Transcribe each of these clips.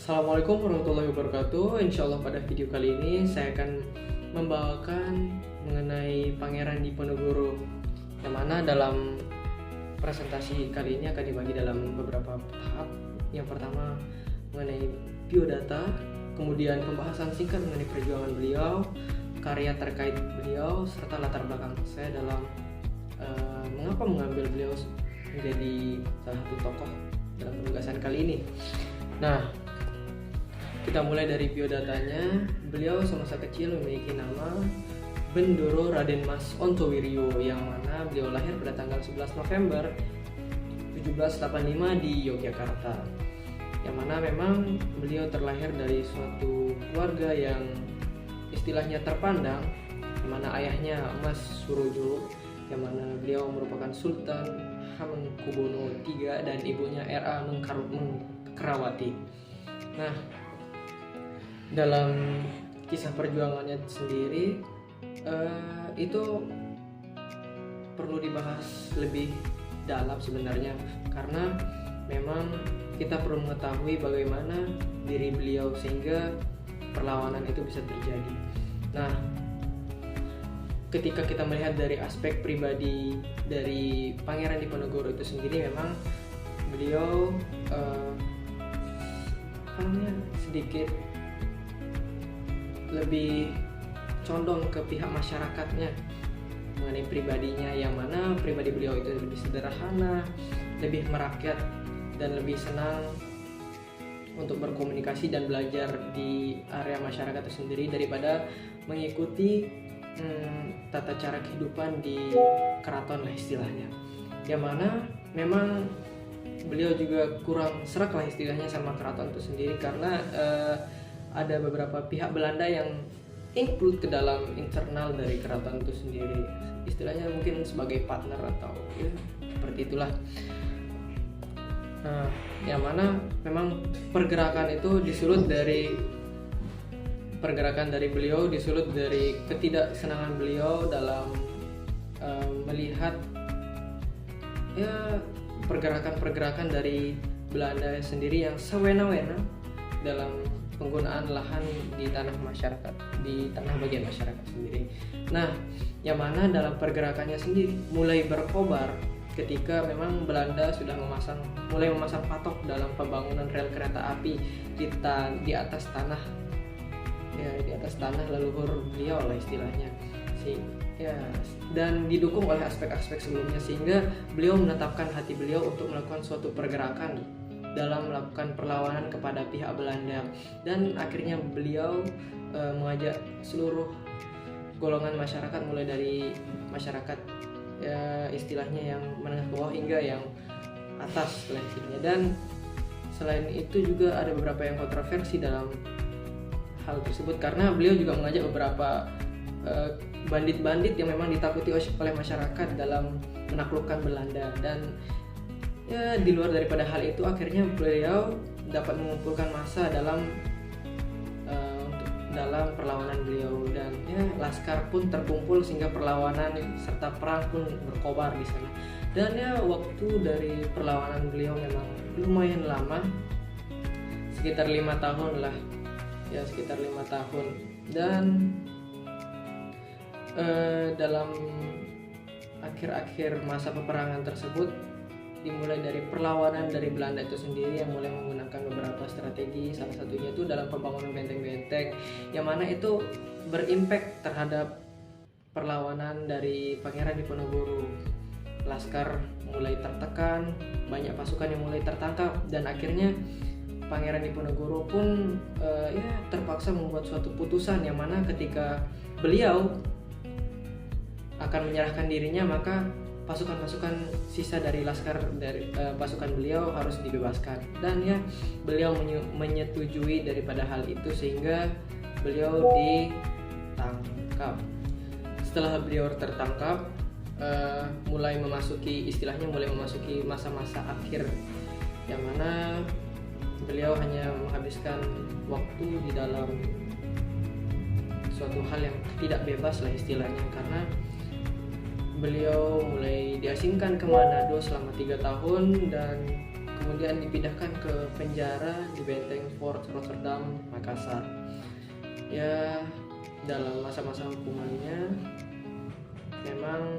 Assalamualaikum warahmatullahi wabarakatuh. Insya Allah pada video kali ini saya akan membawakan mengenai Pangeran Diponegoro, yang mana dalam presentasi kali ini akan dibagi dalam beberapa tahap. Yang pertama mengenai biodata, kemudian pembahasan singkat mengenai perjuangan beliau, karya terkait beliau, serta latar belakang saya dalam mengapa mengambil beliau menjadi salah satu tokoh dalam penugasan kali ini. Nah, kita mulai dari biodatanya. Beliau semasa kecil memiliki nama Bendoro Raden Mas Ontowiryo, yang mana beliau lahir pada tanggal 11 November 1785 di Yogyakarta. Yang mana memang beliau terlahir dari suatu keluarga yang istilahnya terpandang, di mana ayahnya Mas Surojo, yang mana beliau merupakan Sultan Hamengkubuwono III, dan ibunya R.A. Mengkerawati. Nah, dalam kisah perjuangannya sendiri itu perlu dibahas lebih dalam sebenarnya, karena memang kita perlu mengetahui bagaimana diri beliau sehingga perlawanan itu bisa terjadi. Nah, ketika kita melihat dari aspek pribadi dari Pangeran Diponegoro itu sendiri, memang beliau sedikit lebih condong ke pihak masyarakatnya mengenai pribadinya, yang mana pribadi beliau itu lebih sederhana, lebih merakyat, dan lebih senang untuk berkomunikasi dan belajar di area masyarakat itu sendiri daripada mengikuti tata cara kehidupan di keraton lah istilahnya. Yang mana memang beliau juga kurang serak lah istilahnya sama keraton itu sendiri, karena ada beberapa pihak Belanda yang include ke dalam internal dari keraton itu sendiri, istilahnya mungkin sebagai partner atau ya, seperti itulah. Nah, yang mana memang pergerakan dari beliau disulut dari ketidaksenangan beliau dalam melihat ya pergerakan dari Belanda sendiri yang sewena-wena dalam penggunaan lahan di tanah masyarakat, di tanah bagian masyarakat sendiri. Nah, yang mana dalam pergerakannya sendiri mulai berkobar ketika memang Belanda sudah mulai memasang patok dalam pembangunan rel kereta api di atas tanah, ya di atas tanah leluhur beliau lah istilahnya dan didukung oleh aspek-aspek sebelumnya, sehingga beliau menetapkan hati beliau untuk melakukan suatu pergerakan dalam melakukan perlawanan kepada pihak Belanda, dan akhirnya beliau mengajak seluruh golongan masyarakat, mulai dari masyarakat ya istilahnya yang menengah ke bawah hingga yang atas lah istilahnya. Dan selain itu juga ada beberapa yang kontroversi dalam hal tersebut, karena beliau juga mengajak beberapa bandit-bandit yang memang ditakuti oleh masyarakat dalam menaklukkan Belanda. Dan ya di luar daripada hal itu, akhirnya beliau dapat mengumpulkan massa dalam perlawanan beliau, dan ya laskar pun terkumpul sehingga perlawanan serta perang pun berkobar di sana. Dan ya waktu dari perlawanan beliau memang lumayan lama, sekitar 5 tahun lah, ya sekitar 5 tahun. Dan dalam akhir-akhir masa peperangan tersebut dimulai dari perlawanan dari Belanda itu sendiri, yang mulai menggunakan beberapa strategi. Salah satunya itu dalam pembangunan benteng-benteng, yang mana itu berimpact terhadap perlawanan dari Pangeran Diponegoro. Laskar mulai tertekan, banyak pasukan yang mulai tertangkap, dan akhirnya Pangeran Diponegoro pun terpaksa membuat suatu putusan, yang mana ketika beliau akan menyerahkan dirinya, maka pasukan-pasukan sisa dari laskar dari pasukan beliau harus dibebaskan. Dan ya beliau menyetujui daripada hal itu, sehingga beliau ditangkap. Setelah beliau tertangkap, mulai memasuki masa-masa akhir, yang mana beliau hanya menghabiskan waktu di dalam suatu hal yang tidak bebas lah istilahnya, karena beliau mulai diasingkan ke Manado selama 3 tahun, dan kemudian dipindahkan ke penjara di Benteng Fort Rotterdam, Makassar. Ya, dalam masa-masa hukumannya memang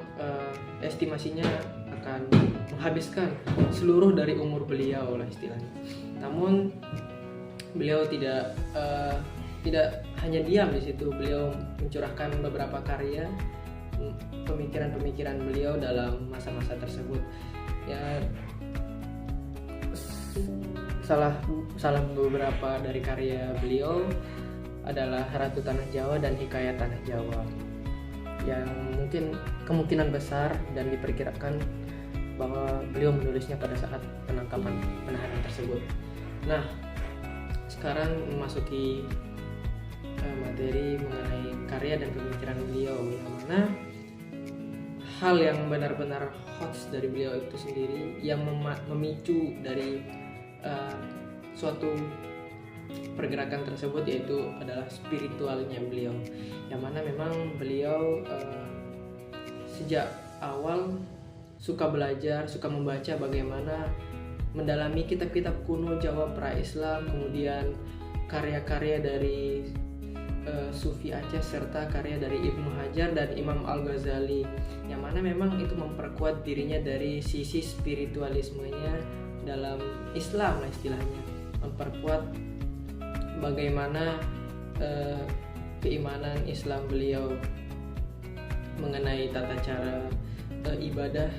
estimasinya akan menghabiskan seluruh dari umur beliau lah istilahnya. Namun beliau tidak hanya diam di situ. Beliau mencurahkan beberapa karya, pemikiran-pemikiran beliau dalam masa-masa tersebut. Ya, salah beberapa dari karya beliau adalah Ratu Tanah Jawa dan Hikayat Tanah Jawa, yang mungkin kemungkinan besar dan diperkirakan bahwa beliau menulisnya pada saat penahanan tersebut. Nah, sekarang memasuki materi mengenai karya dan pemikiran beliau, yang mana hal yang benar-benar hot dari beliau itu sendiri yang memicu dari suatu pergerakan tersebut, yaitu adalah spiritualnya beliau, yang mana memang beliau sejak awal suka belajar, suka membaca bagaimana mendalami kitab-kitab kuno Jawa pra-Islam, kemudian karya-karya dari Sufi Aceh serta karya dari Ibnu Hajar dan Imam Al-Ghazali, yang mana memang itu memperkuat dirinya dari sisi spiritualismenya dalam Islam lah istilahnya, memperkuat bagaimana keimanan Islam beliau mengenai tata cara ibadah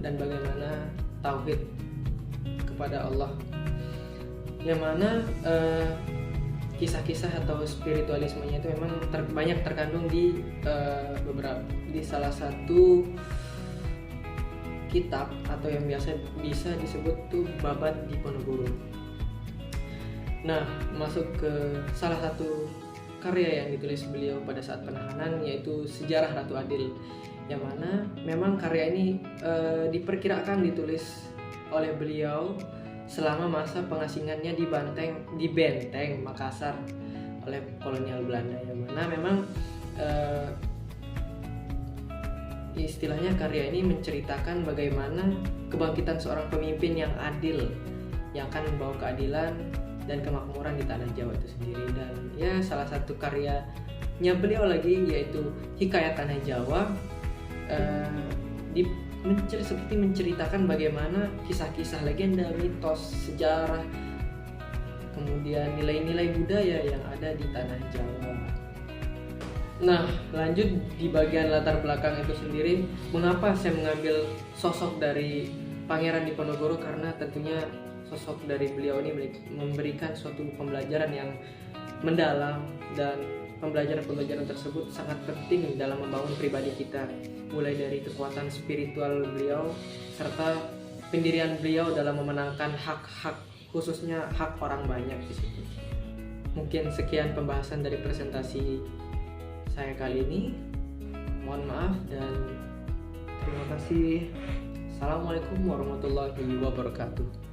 dan bagaimana tauhid kepada Allah, yang mana kisah-kisah atau spiritualismenya itu memang banyak terkandung di salah satu kitab atau yang biasa bisa disebut tuh Babat Diponegoro. Nah, masuk ke salah satu karya yang ditulis beliau pada saat penahanan, yaitu Sejarah Ratu Adil, yang mana memang karya ini diperkirakan ditulis oleh beliau selama masa pengasingannya di Benteng Makassar oleh kolonial Belanda, yang mana memang istilahnya karya ini menceritakan bagaimana kebangkitan seorang pemimpin yang adil, yang akan membawa keadilan dan kemakmuran di tanah Jawa itu sendiri. Dan ya, salah satu karyanya beliau lagi yaitu Hikayat Tanah Jawa, seperti menceritakan bagaimana kisah-kisah legenda, mitos, sejarah, kemudian nilai-nilai budaya yang ada di tanah Jawa. Nah, lanjut di bagian latar belakang itu sendiri, mengapa saya mengambil sosok dari Pangeran Diponegoro, karena tentunya sosok dari beliau ini memberikan suatu pembelajaran yang mendalam, dan pembelajaran-pembelajaran tersebut sangat penting dalam membangun pribadi kita, mulai dari kekuatan spiritual beliau serta pendirian beliau dalam memenangkan hak-hak, khususnya hak orang banyak di situ. Mungkin sekian pembahasan dari presentasi saya kali ini. Mohon maaf dan terima kasih. Assalamualaikum warahmatullahi wabarakatuh.